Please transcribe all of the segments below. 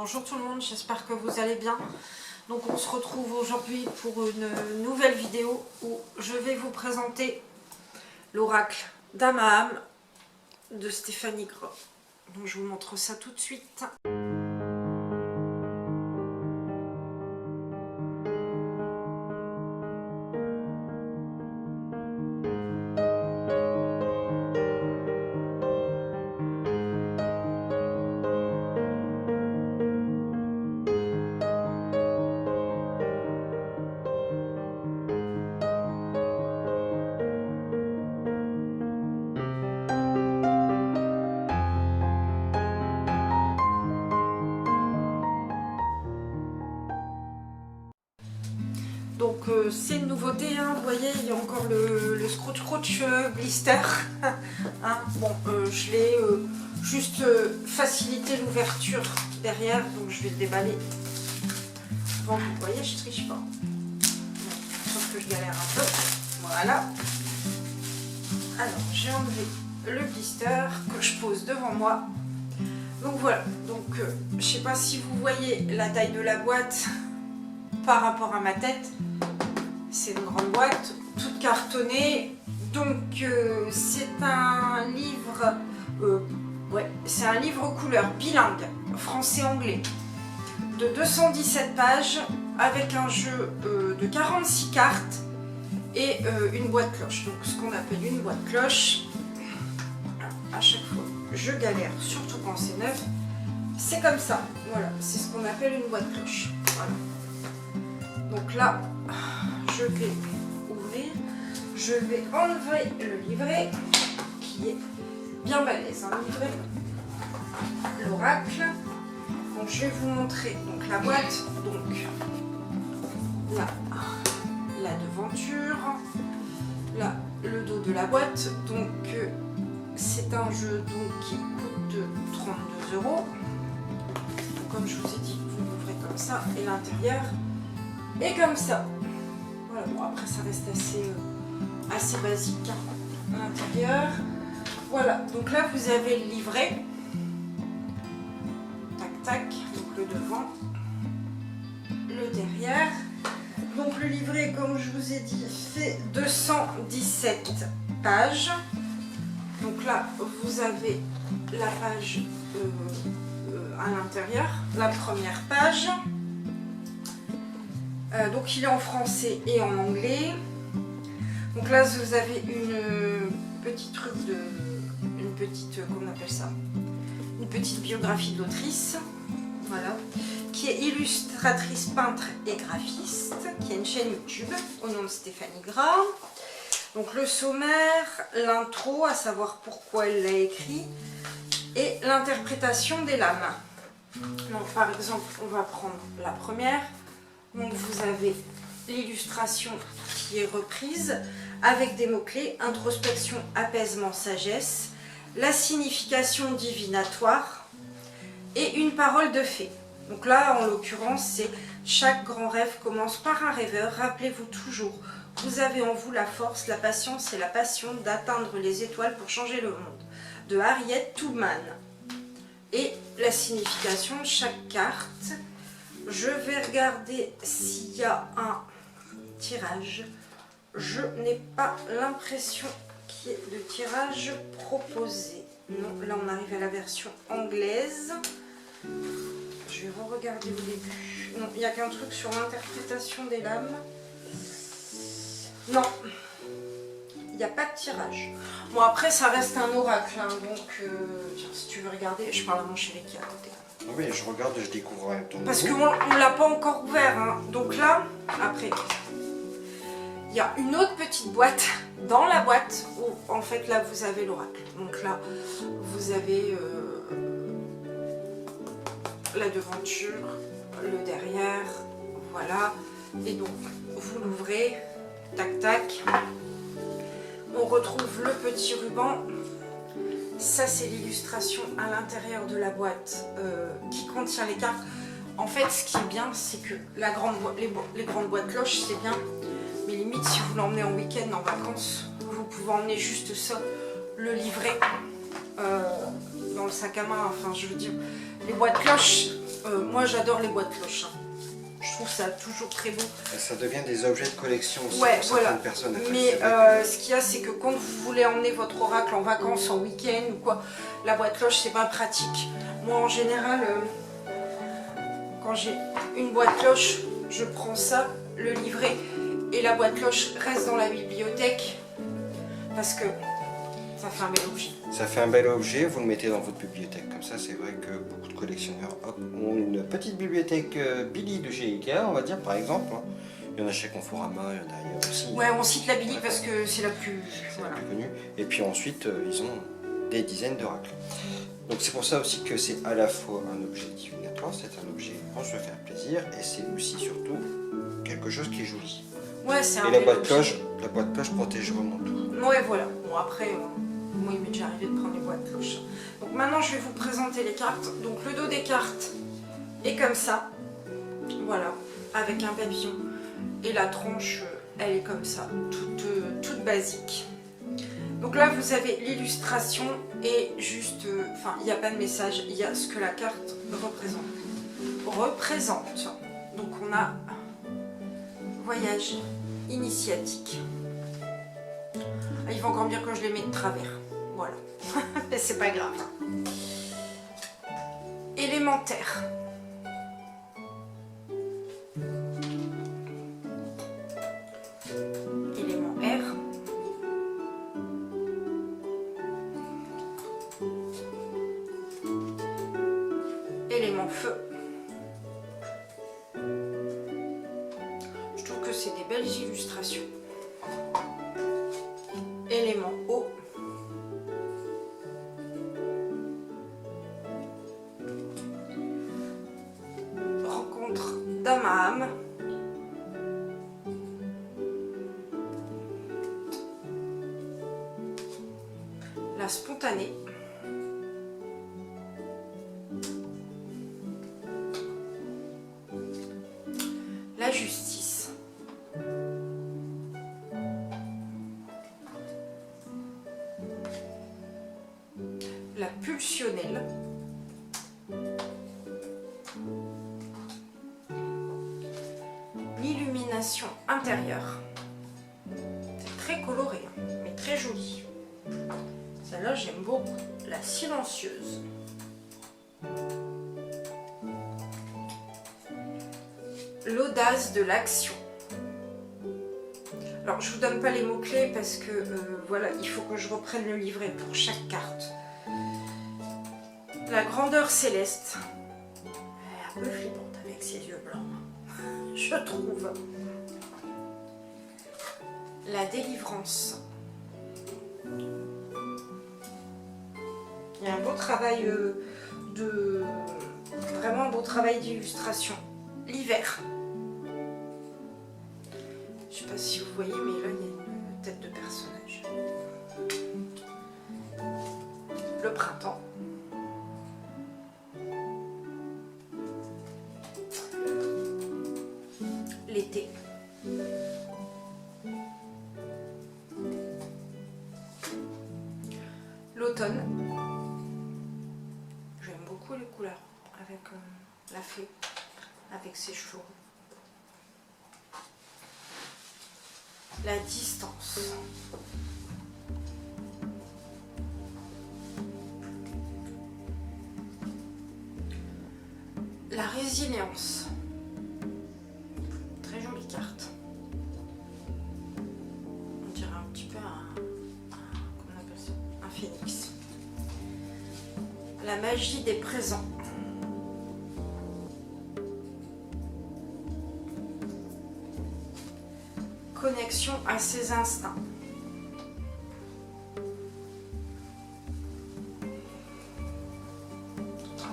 Bonjour tout le monde, j'espère que vous allez bien. Donc on se retrouve aujourd'hui pour une nouvelle vidéo où je vais vous présenter l'oracle d'Amaham de Stéphanie Gras. Donc je vous montre ça tout de suite. Donc c'est une nouveauté, hein. Vous voyez, il y a encore le scrooge blister. Hein, bon, je l'ai juste facilité l'ouverture derrière, donc je vais le déballer. Bon, vous voyez, je triche pas. Sauf que je galère un peu. Voilà. Alors, j'ai enlevé le blister que je pose devant moi. Donc voilà, donc je sais pas si vous voyez la taille de la boîte par rapport à ma tête. C'est une grande boîte, toute cartonnée. Donc c'est un livre, c'est un livre couleur bilingue, français-anglais, de 217 pages, avec un jeu de 46 cartes et une boîte cloche. Donc ce qu'on appelle une boîte cloche. À chaque fois, je galère, surtout quand c'est neuf. C'est comme ça. Voilà, c'est ce qu'on appelle une boîte cloche. Voilà. Donc là, je vais ouvrir, je vais enlever le livret qui est bien balèze, hein, le livret, l'oracle. Donc je vais vous montrer donc la boîte, donc là la devanture, là le dos de la boîte. Donc c'est un jeu donc qui coûte 32 €. Comme je vous ai dit, vous l'ouvrez comme ça et l'intérieur est comme ça. Voilà, bon après ça reste assez basique, hein, à l'intérieur. Voilà, donc là vous avez le livret. Tac tac, donc le devant, le derrière. Donc le livret, comme je vous ai dit, fait 217 pages. Donc là vous avez la page à l'intérieur, la première page. Donc il est en français et en anglais. Donc là vous avez une petite comment on appelle ça, une petite biographie d'autrice, voilà, qui est illustratrice, peintre et graphiste, qui a une chaîne YouTube au nom de Stéphanie Gras. Donc le sommaire, l'intro, à savoir pourquoi elle l'a écrit, et l'interprétation des lames. Donc par exemple, on va prendre la première. Donc vous avez l'illustration qui est reprise avec des mots-clés: introspection, apaisement, sagesse, la signification divinatoire et une parole de fée. Donc là, en l'occurrence, c'est chaque grand rêve commence par un rêveur. Rappelez-vous toujours, vous avez en vous la force, la patience et la passion d'atteindre les étoiles pour changer le monde. De Harriet Tubman. Et la signification de chaque carte. Je vais regarder s'il y a un tirage. Je n'ai pas l'impression qu'il y ait de tirage proposé. Non, là on arrive à la version anglaise. Je vais re-regarder au début. Non, il n'y a qu'un truc sur l'interprétation des lames. Non, il n'y a pas de tirage. Bon, après ça reste un oracle, hein, donc tiens, si tu veux regarder, je parle à mon chéri qui est à côté. Oui, je regarde et je découvre en même temps. Parce qu'on ne l'a pas encore ouvert, hein. Donc là, après, il y a une autre petite boîte dans la boîte où en fait là vous avez l'oracle. Donc là, vous avez la devanture, le derrière, voilà. Et donc, vous l'ouvrez, tac tac. On retrouve le petit ruban. Ça, c'est l'illustration à l'intérieur de la boîte qui contient les cartes. En fait, ce qui est bien, c'est que les grandes boîtes cloches, c'est bien. Mais limite, si vous l'emmenez en week-end, en vacances, vous pouvez emmener juste ça, le livret, dans le sac à main. Enfin, je veux dire, les boîtes cloches, moi, moi j'adore les boîtes cloches. Hein. Je trouve ça toujours très beau. Ça devient des objets de collection aussi ouais, pour voilà. certaines personnes. Mais ce qu'il y a, c'est que quand vous voulez emmener votre oracle en vacances, en week-end ou quoi, la boîte cloche, c'est pas pratique. Moi, en général, quand j'ai une boîte cloche, je prends ça, le livret, et la boîte cloche reste dans la bibliothèque parce que ça fait un bel objet. Ça fait un bel objet, vous le mettez dans votre bibliothèque. Comme ça, c'est vrai que beaucoup de collectionneurs ont une petite bibliothèque Billy de chez Ikea, on va dire, par exemple. Il y en a chez Conforama, il y en a ailleurs aussi. Ouais, on cite la Billy parce que c'est la plus, la plus connue. Et puis ensuite, ils ont des dizaines d'oracles. Donc c'est pour ça aussi que c'est à la fois un objet divinatoire, c'est un objet pour se faire plaisir, et c'est aussi surtout quelque chose qui est joli. Ouais, c'est un et bel la objet. boîte cloche protège vraiment tout. Ouais, voilà. Bon, après, moi, il m'est déjà arrivé de prendre les boîtes cloches. Donc maintenant, je vais vous présenter les cartes. Donc le dos des cartes est comme ça. Voilà, avec un papillon. Et la tronche, elle est comme ça, toute basique. Donc là, vous avez l'illustration et juste... Enfin, il n'y a pas de message, il y a ce que la carte représente. Donc on a voyage initiatique. Ah, il va encore bien que je les mets de travers. Voilà. Mais c'est pas grave. Élémentaire. Élément R. Élément feu. Je trouve que c'est des belles illustrations. Élément eau. Rencontre d'âme à âme. La spontanée. La justice. La pulsionnelle. L'illumination intérieure. C'est très coloré, hein, mais très joli. Celle-là, j'aime beaucoup. La silencieuse. L'audace de l'action. Alors, je vous donne pas les mots-clés parce que voilà, il faut que je reprenne le livret pour chaque carte. La grandeur céleste. Elle est un peu flippante avec ses yeux blancs, je trouve. La délivrance. Il y a un beau travail vraiment un beau travail d'illustration. L'hiver. Je sais pas si vous voyez, mais là il y a une tête de personnage. Le printemps. L'été. L'automne. J'aime beaucoup les couleurs avec la fée, avec ses cheveux. La distance. La résilience. Très jolie carte. On dirait un petit peu comment on appelle ça, un phénix. La magie des présents. Connexion à ses instincts.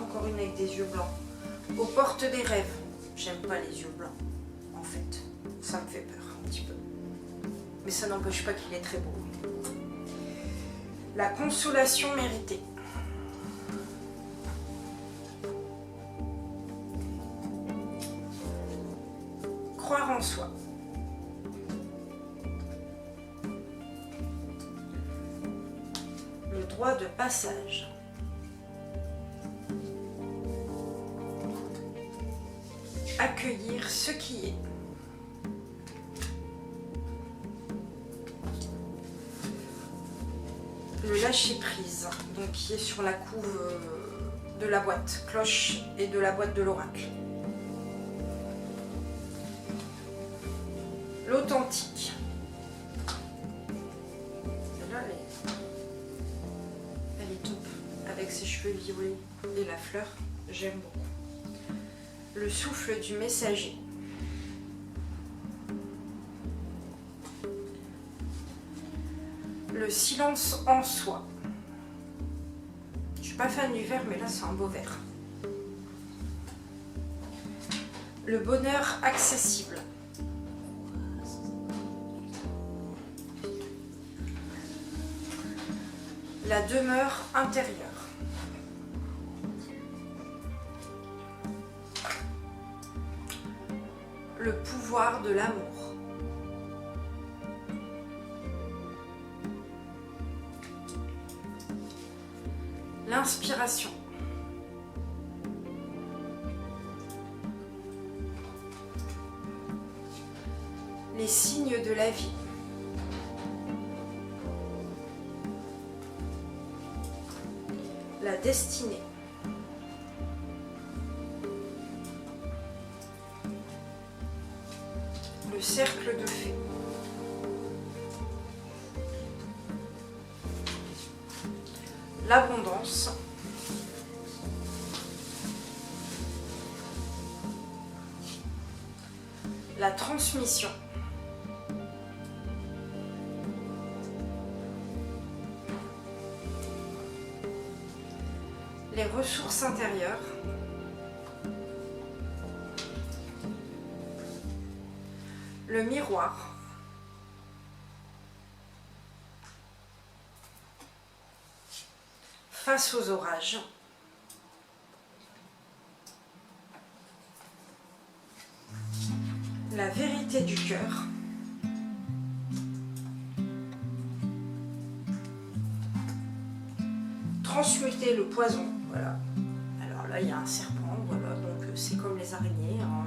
Encore une avec des yeux blancs. Aux portes des rêves. J'aime pas les yeux blancs, en fait. Ça me fait peur un petit peu. Mais ça n'empêche pas qu'il est très beau. La consolation méritée. Croire en soi. Le droit de passage. accueillir ce qui est. Le lâcher prise, donc qui est sur la couve de la boîte cloche et de la boîte de l'oracle. L'authentique. Celle-là, elle est top, avec ses cheveux violets et la fleur, j'aime beaucoup. Le souffle du messager. Le silence en soi. Je suis pas fan du vert, mais là c'est un beau vert. Le bonheur accessible. La demeure intérieure. Le pouvoir de l'amour. L'inspiration. Les signes de la vie. La destinée. Le cercle de fées. L'abondance. La transmission. Les ressources intérieures. Le miroir. Face aux orages. La vérité du cœur. Transmuter le poison. Voilà. Alors là, il y a un serpent. Voilà. Donc c'est comme les araignées. Hein,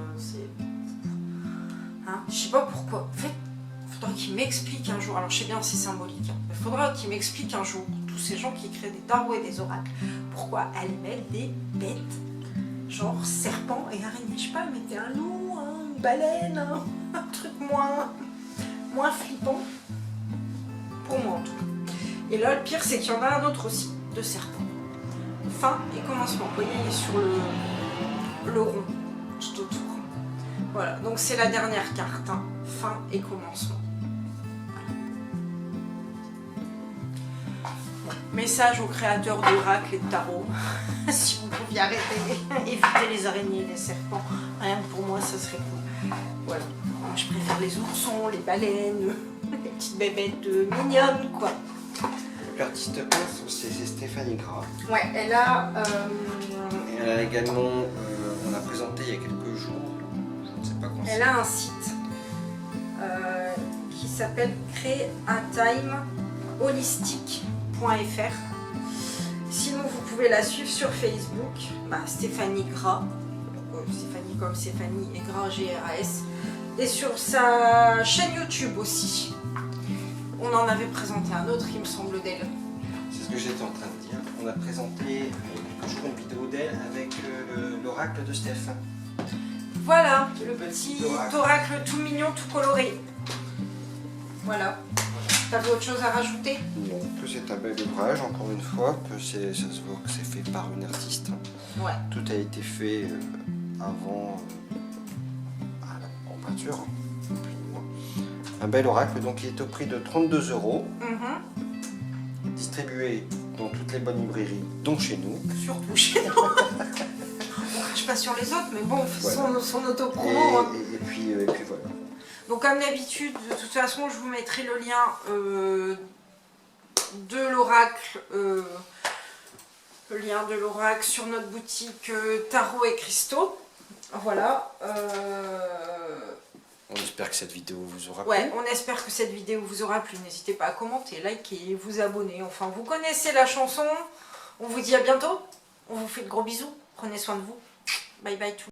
je sais pas pourquoi. En fait, il faudra qu'il m'explique un jour. Alors je sais bien, c'est symbolique. Il faudra qu'il m'explique un jour, tous ces gens qui créent des tarots et des oracles, pourquoi elles mettent des bêtes, genre serpent et araignée. Je sais pas, mettez un loup, une baleine, un truc moins flippant. Pour moi en tout cas. Et là, le pire, c'est qu'il y en a un autre aussi, de serpent. Fin et commencement. Vous voyez, il est sur le rond, tout autour. Voilà, donc c'est la dernière carte, hein. Fin et commencement. Voilà. Bon, message aux créateurs d'oracles et de tarot. Si vous pouviez arrêter, éviter les araignées et les serpents, rien que pour moi, ça serait cool. Voilà, moi je préfère les oursons, les baleines, les petites bébêtes mignonnes, quoi. L'artiste peintre, c'est Stéphanie Gras. Ouais, elle a... Et elle a également, on l'a présenté il y a quelques jours, je ne sais pas quand c'est. Elle a un site qui s'appelle creatimeholistic.fr. Sinon, vous pouvez la suivre sur Facebook, Stéphanie Gras, Stéphanie comme Stéphanie et Gras, G-R-A-S, et sur sa chaîne YouTube aussi. On en avait présenté un autre, il me semble, d'elle. C'est ce que j'étais en train de dire. On a présenté il y a quelques jours une vidéo d'elle avec l'oracle de Steph. Voilà, le petit oracle tout mignon, tout coloré. Voilà. T'avais autre chose à rajouter? Non, que c'est un bel ouvrage, encore une fois, que ça se voit que c'est fait par une artiste. Ouais. Tout a été fait avant en peinture. Un bel oracle, donc il est au prix de 32 €, distribué dans toutes les bonnes librairies, dont chez nous. Surtout chez nous. On crache pas sur les autres, mais bon, voilà. son autopromo. Et puis voilà. Donc comme d'habitude, de toute façon, je vous mettrai le lien de l'oracle. Le lien de l'oracle sur notre boutique Tarot et Cristaux. Voilà. On espère que cette vidéo vous aura plu. Ouais, on espère que cette vidéo vous aura plu. N'hésitez pas à commenter, liker, vous abonner. Enfin, vous connaissez la chanson. On vous dit à bientôt. On vous fait de gros bisous. Prenez soin de vous. Bye bye tout.